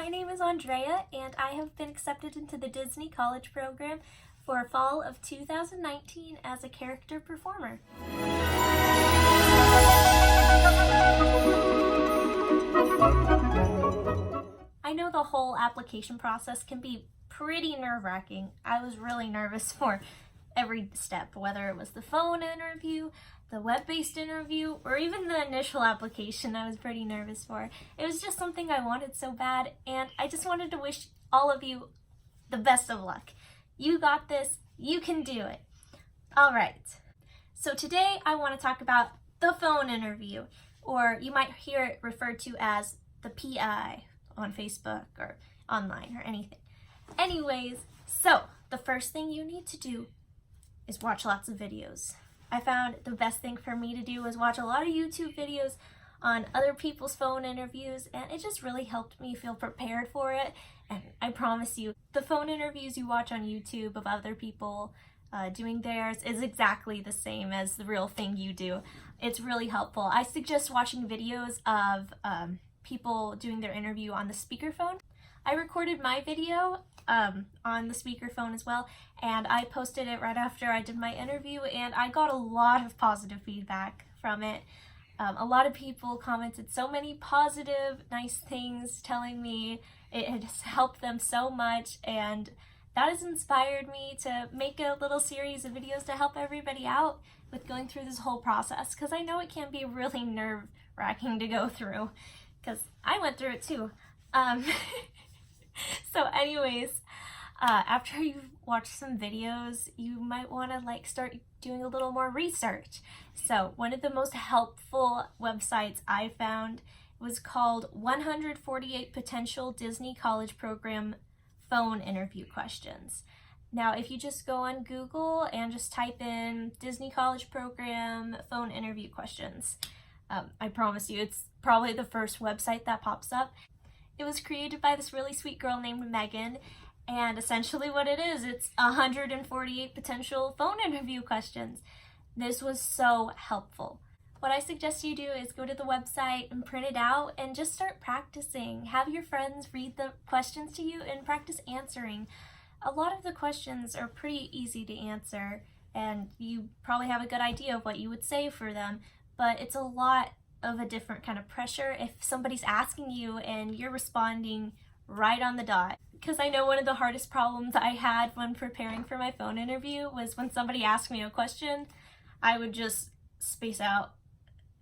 My name is Andrea, and I have been accepted into the Disney College program for fall of 2019 as a character performer. I know the whole application process can be pretty nerve-wracking. I was really nervous for every step, whether it was the phone interview, the web-based interview, or even the initial application. I was pretty nervous for. It was just something I wanted so bad, and I just wanted to wish all of you the best of luck. You got this. You can do it. All right. So today I want to talk about the phone interview, or you might hear it referred to as the PI on Facebook or online or anything. Anyways, so the first thing you need to do is watch lots of videos. I found the best thing for me to do was watch a lot of YouTube videos on other people's phone interviews, and it just really helped me feel prepared for it. And I promise you, the phone interviews you watch on YouTube of other people doing theirs is exactly the same as the real thing you do. It's really helpful. I suggest watching videos of people doing their interview on the speakerphone. I recorded my video on the speakerphone as well, and I posted it right after I did my interview, and I got a lot of positive feedback from it. A lot of people commented so many positive, nice things, telling me it has helped them so much, and that has inspired me to make a little series of videos to help everybody out with going through this whole process, because I know it can be really nerve-wracking to go through, because I went through it too. So anyways, after you've watched some videos, you might want to start doing a little more research. So one of the most helpful websites I found was called 148 Potential Disney College Program Phone Interview Questions. Now, if you just go on Google and just type in Disney College Program Phone Interview Questions, I promise you it's probably the first website that pops up. It was created by this really sweet girl named Megan, and essentially what it is, it's 148 potential phone interview questions. This was so helpful. What I suggest you do is go to the website and print it out and just start practicing. Have your friends read the questions to you and practice answering. A lot of the questions are pretty easy to answer, and you probably have a good idea of what you would say for them, but it's a lot of a different kind of pressure if somebody's asking you and you're responding right on the dot. Because I know one of the hardest problems I had when preparing for my phone interview was when somebody asked me a question, I would just space out.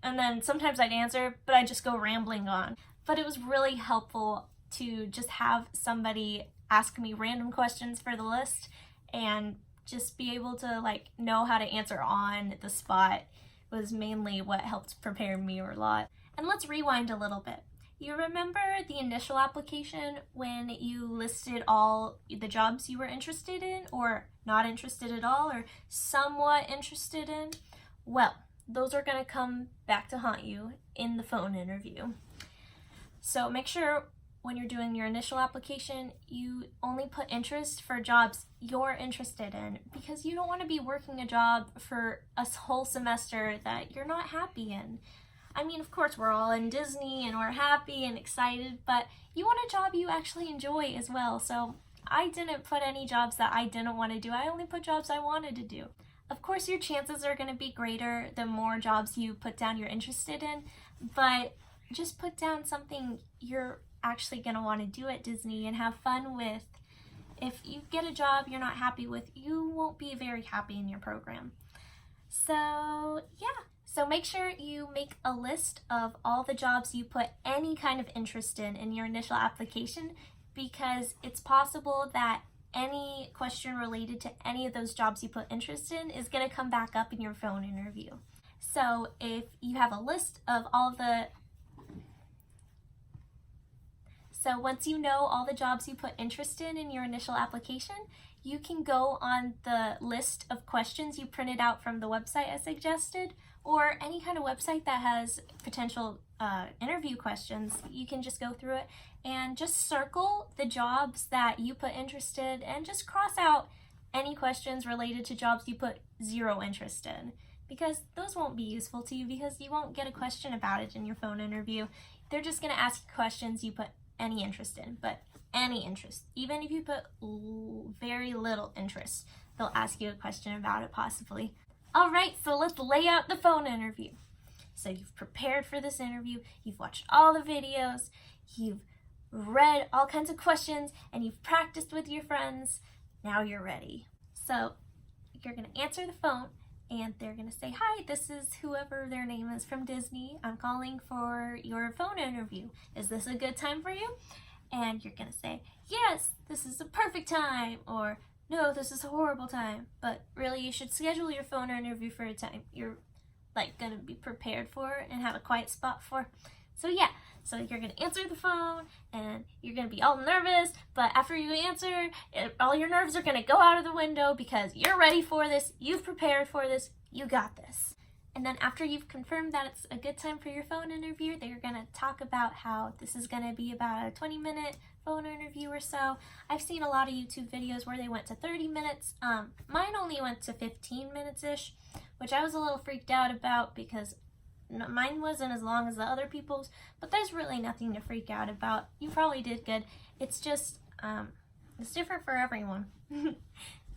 And then sometimes I'd answer, but I'd just go rambling on. But it was really helpful to just have somebody ask me random questions for the list and just be able to know how to answer on the spot was mainly what helped prepare me a lot. And let's rewind a little bit. You remember the initial application when you listed all the jobs you were interested in, or not interested at all, or somewhat interested in? Well, those are going to come back to haunt you in the phone interview. So make sure when you're doing your initial application, you only put interest for jobs you're interested in, because you don't want to be working a job for a whole semester that you're not happy in. I mean, of course, we're all in Disney and we're happy and excited, but you want a job you actually enjoy as well. So I didn't put any jobs that I didn't want to do. I only put jobs I wanted to do. Of course, your chances are going to be greater the more jobs you put down you're interested in, but just put down something you're actually going to want to do at Disney and have fun with. If you get a job you're not happy with, you won't be very happy in your program. So yeah, so make sure you make a list of all the jobs you put any kind of interest in your initial application, because it's possible that any question related to any of those jobs you put interest in is going to come back up in your phone interview. So if you have a list of all the So once you know all the jobs you put interest in your initial application, you can go on the list of questions you printed out from the website I suggested, or any kind of website that has potential interview questions. You can just go through it and just circle the jobs that you put interest in and just cross out any questions related to jobs you put zero interest in, because those won't be useful to you because you won't get a question about it in your phone interview. They're just going to ask you questions you put any interest in, but any interest. Even if you put very little interest, they'll ask you a question about it possibly. All right, so let's lay out the phone interview. So you've prepared for this interview, you've watched all the videos, you've read all kinds of questions, and you've practiced with your friends. Now you're ready. So you're gonna answer the phone, and they're gonna say, "Hi, this is whoever their name is from Disney. I'm calling for your phone interview. Is this a good time for you?" And you're gonna say, "Yes, this is a perfect time," or "No, this is a horrible time." But really, you should schedule your phone interview for a time you're like gonna be prepared for and have a quiet spot for. So yeah, so you're gonna answer the phone and you're gonna be all nervous, but after you answer, all your nerves are gonna go out of the window because you're ready for this, you've prepared for this, you got this. And then after you've confirmed that it's a good time for your phone interview, they're gonna talk about how this is gonna be about a 20-minute phone interview or so. I've seen a lot of YouTube videos where they went to 30 minutes. Mine only went to 15 minutes-ish, which I was a little freaked out about because mine wasn't as long as the other people's, but there's really nothing to freak out about. You probably did good. It's just, it's different for everyone.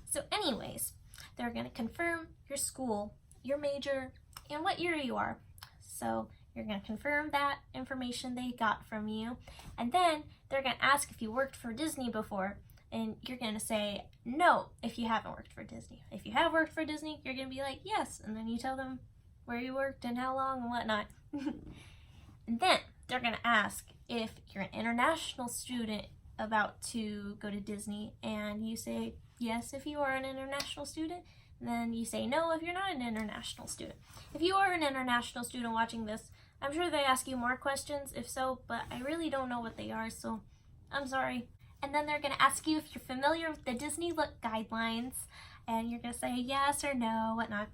So anyways, they're gonna confirm your school, your major, and what year you are. So you're gonna confirm that information they got from you, and then they're gonna ask if you worked for Disney before, and you're gonna say no if you haven't worked for Disney. If you have worked for Disney, you're gonna be like yes, and then you tell them where you worked and how long and whatnot. And then they're gonna ask if you're an international student about to go to Disney, and you say yes if you are an international student. Then you say no if you're not an international student. If you are an international student watching this, I'm sure they ask you more questions if so, but I really don't know what they are, so I'm sorry. And then they're gonna ask you if you're familiar with the Disney Look guidelines, and you're gonna say yes or no, whatnot.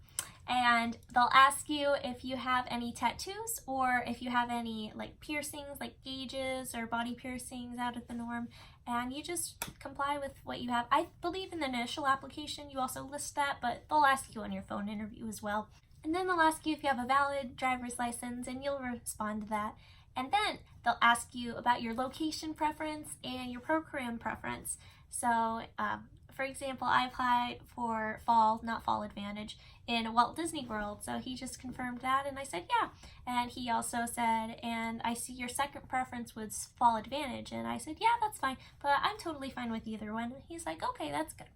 And they'll ask you if you have any tattoos or if you have any like piercings, like gauges or body piercings out of the norm, and you just comply with what you have. I believe in the initial application you also list that, but they'll ask you on your phone interview as well. And then they'll ask you if you have a valid driver's license, and you'll respond to that. And then they'll ask you about your location preference and your program preference. So, for example, I applied for not Fall Advantage, in Walt Disney World. So he just confirmed that, and I said, yeah. And he also said, and I see your second preference was Fall Advantage. And I said, yeah, that's fine, but I'm totally fine with either one. And he's like, okay, that's good.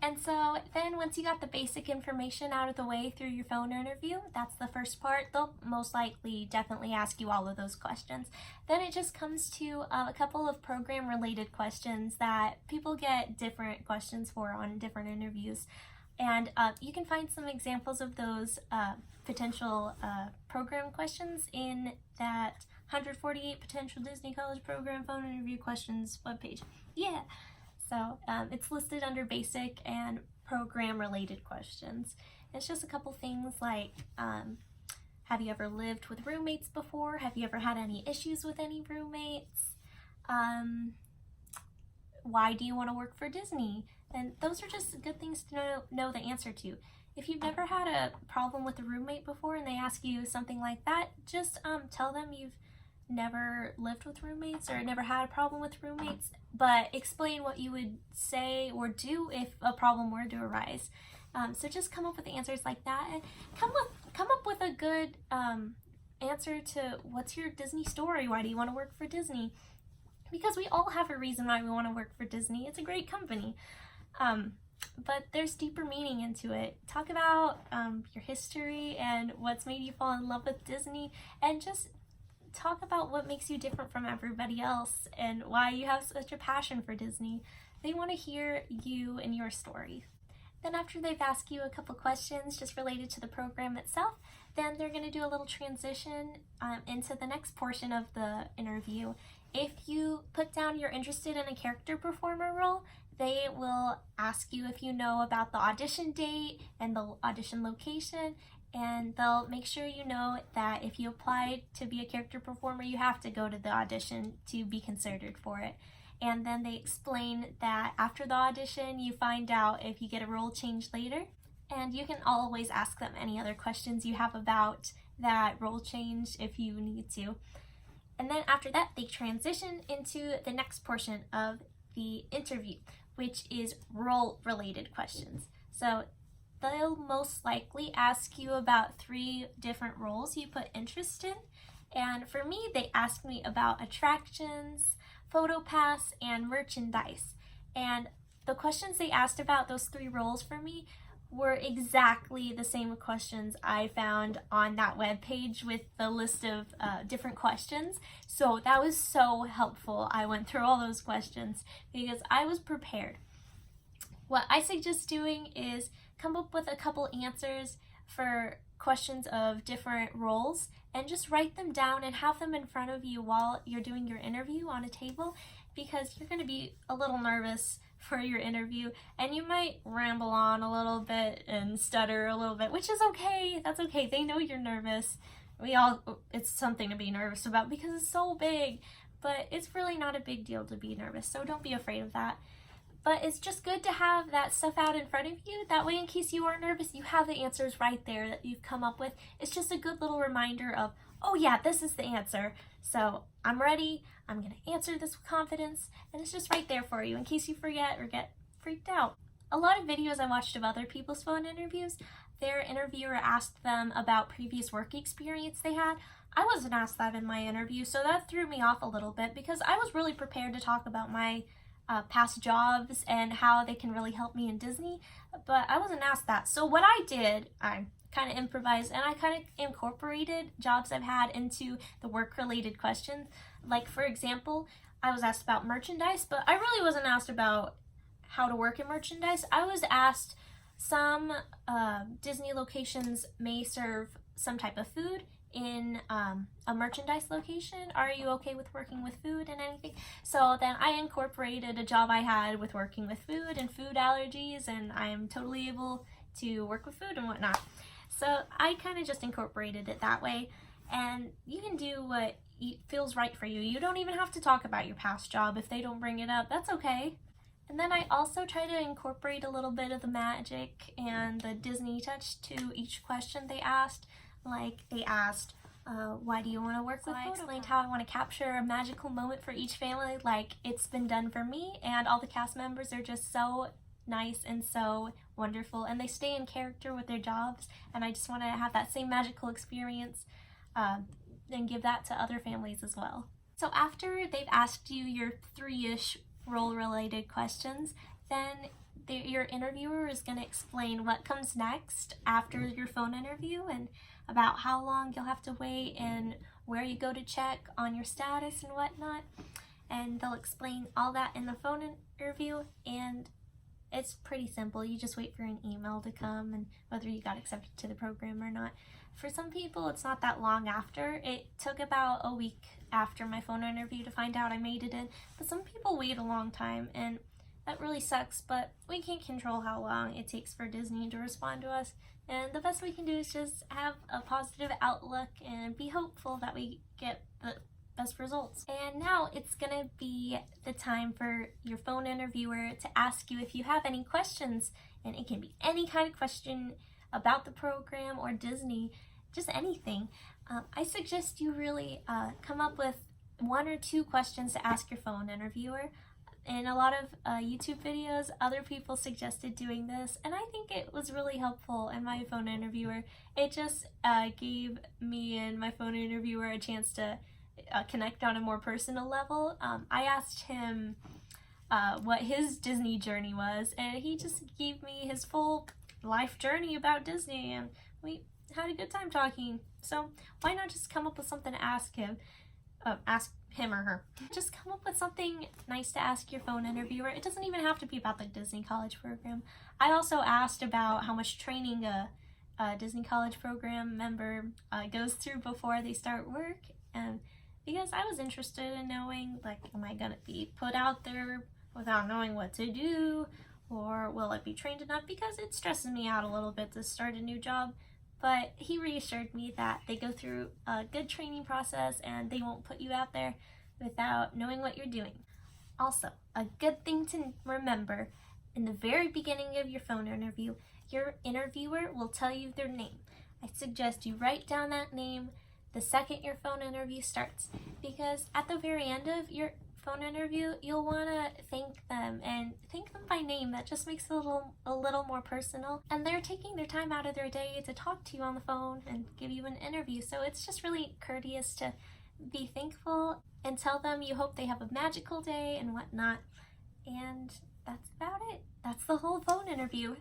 And so then once you got the basic information out of the way through your phone interview, that's the first part. They'll most likely definitely ask you all of those questions. Then it just comes to a couple of program related questions that people get different questions for on different interviews. And you can find some examples of those potential program questions in that 148 potential Disney College program phone interview questions webpage. Yeah. So it's listed under basic and program related questions. It's just a couple things like, have you ever lived with roommates before? Have you ever had any issues with any roommates? Why do you want to work for Disney? And those are just good things to know the answer to. If you've never had a problem with a roommate before and they ask you something like that, just tell them you've never lived with roommates or never had a problem with roommates, but explain what you would say or do if a problem were to arise. So just come up with answers like that, and come up with a good answer to what's your Disney story. Why do you want to work for Disney? Because we all have a reason why we want to work for Disney. It's a great company. But there's deeper meaning into it. Talk about your history and what's made you fall in love with Disney, and just talk about what makes you different from everybody else and why you have such a passion for Disney. They want to hear you and your story. Then after they've asked you a couple questions just related to the program itself, then they're going to do a little transition into the next portion of the interview. If you put down you're interested in a character performer role, they will ask you if you know about the audition date and the audition location, and they'll make sure you know that if you applied to be a character performer, you have to go to the audition to be considered for it. And then they explain that after the audition, you find out if you get a role change later. And you can always ask them any other questions you have about that role change if you need to. And then after that, they transition into the next portion of the interview, which is role-related questions. So they'll most likely ask you about 3 different roles you put interest in. And for me, they asked me about attractions, PhotoPass, and merchandise. And the questions they asked about those 3 roles for me were exactly the same questions I found on that webpage with the list of different questions. So that was so helpful. I went through all those questions because I was prepared. What I suggest doing is come up with a couple answers for questions of different roles and just write them down and have them in front of you while you're doing your interview on a table, because you're going to be a little nervous for your interview and you might ramble on a little bit and stutter a little bit, which is okay. That's okay. They know you're nervous. It's something to be nervous about because it's so big, but it's really not a big deal to be nervous, so don't be afraid of that. But it's just good to have that stuff out in front of you. That way, in case you are nervous, you have the answers right there that you've come up with. It's just a good little reminder of, oh yeah, this is the answer. So I'm ready. I'm going to answer this with confidence. And it's just right there for you in case you forget or get freaked out. A lot of videos I watched of other people's phone interviews, their interviewer asked them about previous work experience they had. I wasn't asked that in my interview, so that threw me off a little bit because I was really prepared to talk about my past jobs and how they can really help me in Disney, but I wasn't asked that. So what I did, I kind of improvised and I kind of incorporated jobs I've had into the work-related questions. Like, for example, I was asked about merchandise, but I really wasn't asked about how to work in merchandise. I was asked some Disney locations may serve some type of food in a merchandise location. Are you okay with working with food and anything? So then I incorporated a job I had with working with food and food allergies, and I am totally able to work with food and whatnot. So I kind of just incorporated it that way, and you can do what feels right for you. You don't even have to talk about your past job if they don't bring it up. That's okay. And then I also try to incorporate a little bit of the magic and the Disney touch to each question they asked. Like, they asked, why do you want to work with photos? I explained how I want to capture a magical moment for each family, like it's been done for me, and all the cast members are just so nice and so wonderful, and they stay in character with their jobs, and I just want to have that same magical experience and give that to other families as well. So after they've asked you your 3-ish role-related questions, then your interviewer is going to explain what comes next after your phone interview and about how long you'll have to wait and where you go to check on your status and whatnot. And they'll explain all that in the phone interview, and it's pretty simple. You just wait for an email to come and whether you got accepted to the program or not. For some people, it's not that long after. It took about a week after my phone interview to find out I made it in, but some people wait a long time, and that really sucks, but we can't control how long it takes for Disney to respond to us, and the best we can do is just have a positive outlook and be hopeful that we get the best results. And now it's gonna be the time for your phone interviewer to ask you if you have any questions, and it can be any kind of question about the program or Disney, just anything. I suggest you really come up with 1 or 2 questions to ask your phone interviewer. In a lot of YouTube videos, other people suggested doing this, and I think it was really helpful in my phone interviewer. It just gave me and my phone interviewer a chance to connect on a more personal level. I asked him what his Disney journey was, and he just gave me his full life journey about Disney, and we had a good time talking. So why not just come up with something to ask him? Ask him or her. Just come up with something nice to ask your phone interviewer. It doesn't even have to be about the Disney College program. I also asked about how much training a Disney College program member goes through before they start work, and because I was interested in knowing, like, am I gonna be put out there without knowing what to do, or will I be trained enough? Because it stresses me out a little bit to start a new job. But he reassured me that they go through a good training process and they won't put you out there without knowing what you're doing. Also, a good thing to remember, in the very beginning of your phone interview, your interviewer will tell you their name. I suggest you write down that name the second your phone interview starts, because at the very end of your phone interview, you'll want to thank them and thank them by name. That just makes it a little more personal, and they're taking their time out of their day to talk to you on the phone and give you an interview, so it's just really courteous to be thankful and tell them you hope they have a magical day and whatnot. And that's about it. That's the whole phone interview.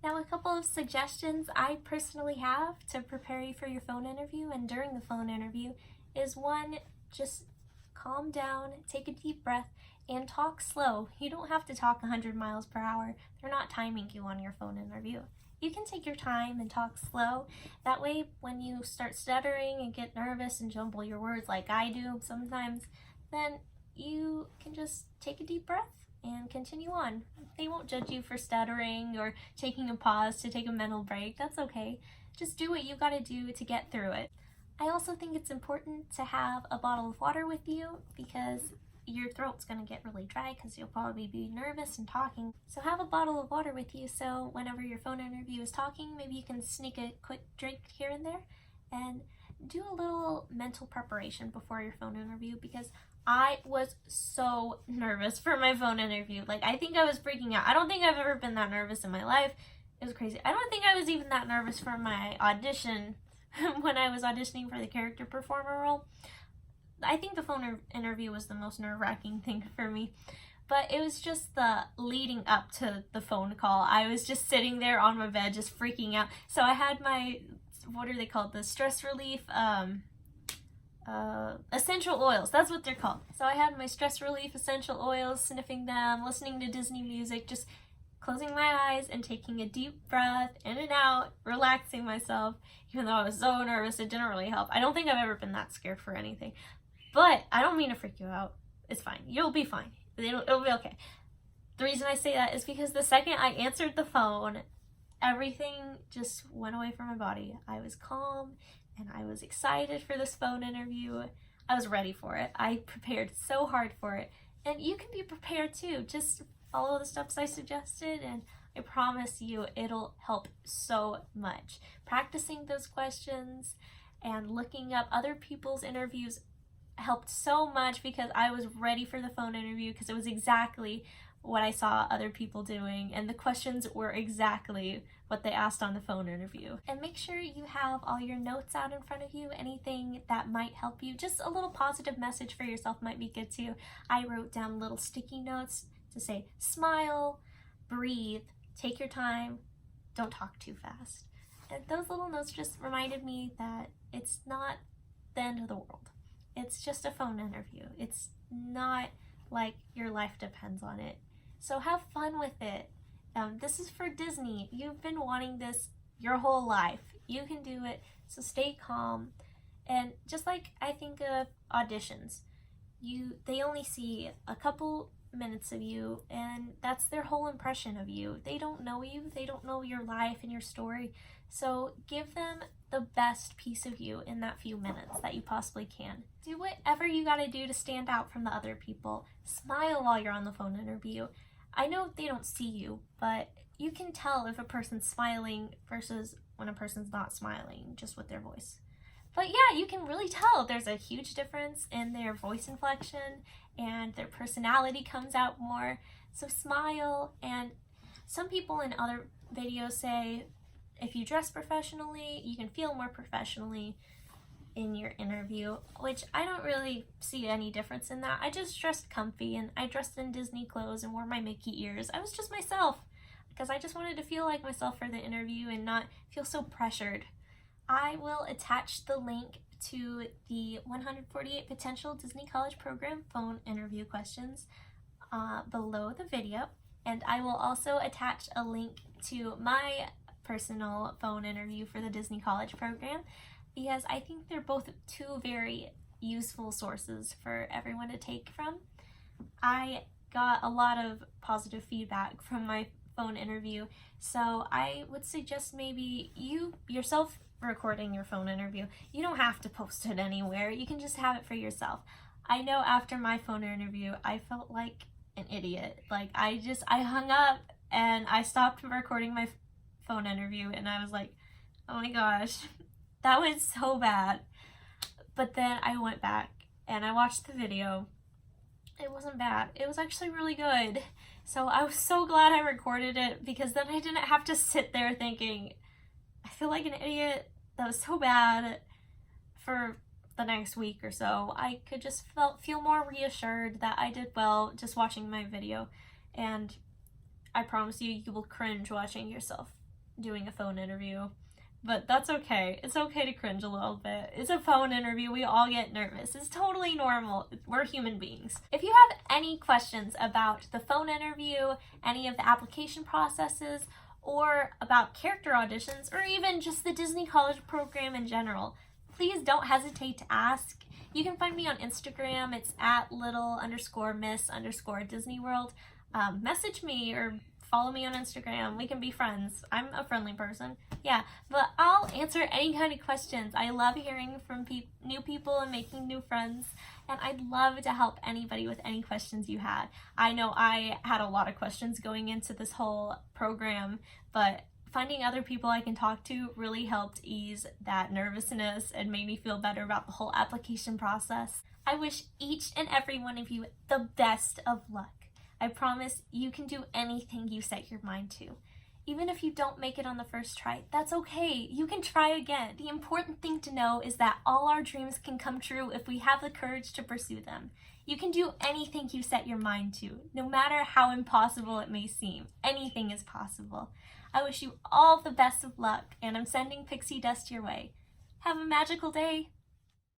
Now, a couple of suggestions I personally have to prepare you for your phone interview and during the phone interview is, one, just calm down, take a deep breath, and talk slow. You don't have to talk 100 miles per hour. They're not timing you on your phone interview. You can take your time and talk slow. That way, when you start stuttering and get nervous and jumble your words like I do sometimes, then you can just take a deep breath and continue on. They won't judge you for stuttering or taking a pause to take a mental break. That's okay. Just do what you gotta do to get through it. I also think it's important to have a bottle of water with you, because your throat's gonna get really dry because you'll probably be nervous and talking. So have a bottle of water with you, so whenever your phone interview is talking, maybe you can sneak a quick drink here and there, and do a little mental preparation before your phone interview, because I was so nervous for my phone interview. Like, I think I was freaking out. I don't think I've ever been that nervous in my life. It was crazy. I don't think I was even that nervous for my audition when I was auditioning for the character performer role. I think the phone interview was the most nerve-wracking thing for me. But it was just the leading up to the phone call. I was just sitting there on my bed just freaking out. So I had my, what are they called? The stress relief, essential oils. That's what they're called. So I had my stress relief essential oils, sniffing them, listening to Disney music, just closing my eyes and taking a deep breath in and out, relaxing myself. Even though I was so nervous, it didn't really help. I don't think I've ever been that scared for anything. But I don't mean to freak you out. It's fine. You'll be fine. It'll be okay. The reason I say that is because the second I answered the phone, everything just went away from my body. I was calm and I was excited for this phone interview. I was ready for it. I prepared so hard for it. And you can be prepared too. Just follow the steps I suggested, and I promise you it'll help so much. Practicing those questions and looking up other people's interviews helped so much, because I was ready for the phone interview because it was exactly what I saw other people doing, and the questions were exactly what they asked on the phone interview. And make sure you have all your notes out in front of you, anything that might help you. Just a little positive message for yourself might be good too. I wrote down little sticky notes to say, smile, breathe, take your time, don't talk too fast. And those little notes just reminded me that it's not the end of the world. It's just a phone interview. It's not like your life depends on it. So have fun with it. This is for Disney. You've been wanting this your whole life. You can do it. So stay calm. And just like I think of auditions, they only see a couple minutes of you, and that's their whole impression of you. They don't know you. They don't know your life and your story. So give them the best piece of you in that few minutes that you possibly can. Do whatever you gotta do to stand out from the other people. Smile while you're on the phone interview. I know they don't see you, but you can tell if a person's smiling versus when a person's not smiling, just with their voice. But yeah, you can really tell there's a huge difference in their voice inflection, and their personality comes out more. So smile. And some people in other videos say if you dress professionally, you can feel more professionally in your interview, which I don't really see any difference in that. I just dressed comfy, and I dressed in Disney clothes and wore my Mickey ears. I was just myself because I just wanted to feel like myself for the interview and not feel so pressured. I will attach the link to the 148 potential Disney College Program phone interview questions below the video, and I will also attach a link to my personal phone interview for the Disney College Program, because I think they're both two very useful sources for everyone to take from. I got a lot of positive feedback from my phone interview, so I would suggest maybe you yourself recording your phone interview. You don't have to post it anywhere. You can just have it for yourself. I know after my phone interview, I felt like an idiot. Like I hung up and I stopped recording my phone interview, and I was like, Oh my gosh, that was so bad. But then I went back and I watched the video. It wasn't bad. It was actually really good. So I was so glad I recorded it, because then I didn't have to sit there thinking, I feel like an idiot. That was so bad. For the next week or so, I could just feel more reassured that I did well just watching my video. And I promise you, you will cringe watching yourself doing a phone interview. But that's okay. It's okay to cringe a little bit. It's a phone interview. We all get nervous. It's totally normal. We're human beings. If you have any questions about the phone interview, any of the application processes, or about character auditions, or even just the Disney College program in general, please don't hesitate to ask. You can find me on Instagram. It's at little_miss_Disney World. Message me or follow me on Instagram. We can be friends. I'm a friendly person. Yeah, but I'll answer any kind of questions. I love hearing from new people and making new friends, and I'd love to help anybody with any questions you had. I know I had a lot of questions going into this whole program, but finding other people I can talk to really helped ease that nervousness and made me feel better about the whole application process. I wish each and every one of you the best of luck. I promise you can do anything you set your mind to. Even if you don't make it on the first try, that's okay. You can try again. The important thing to know is that all our dreams can come true if we have the courage to pursue them. You can do anything you set your mind to, no matter how impossible it may seem. Anything is possible. I wish you all the best of luck, and I'm sending pixie dust your way. Have a magical day.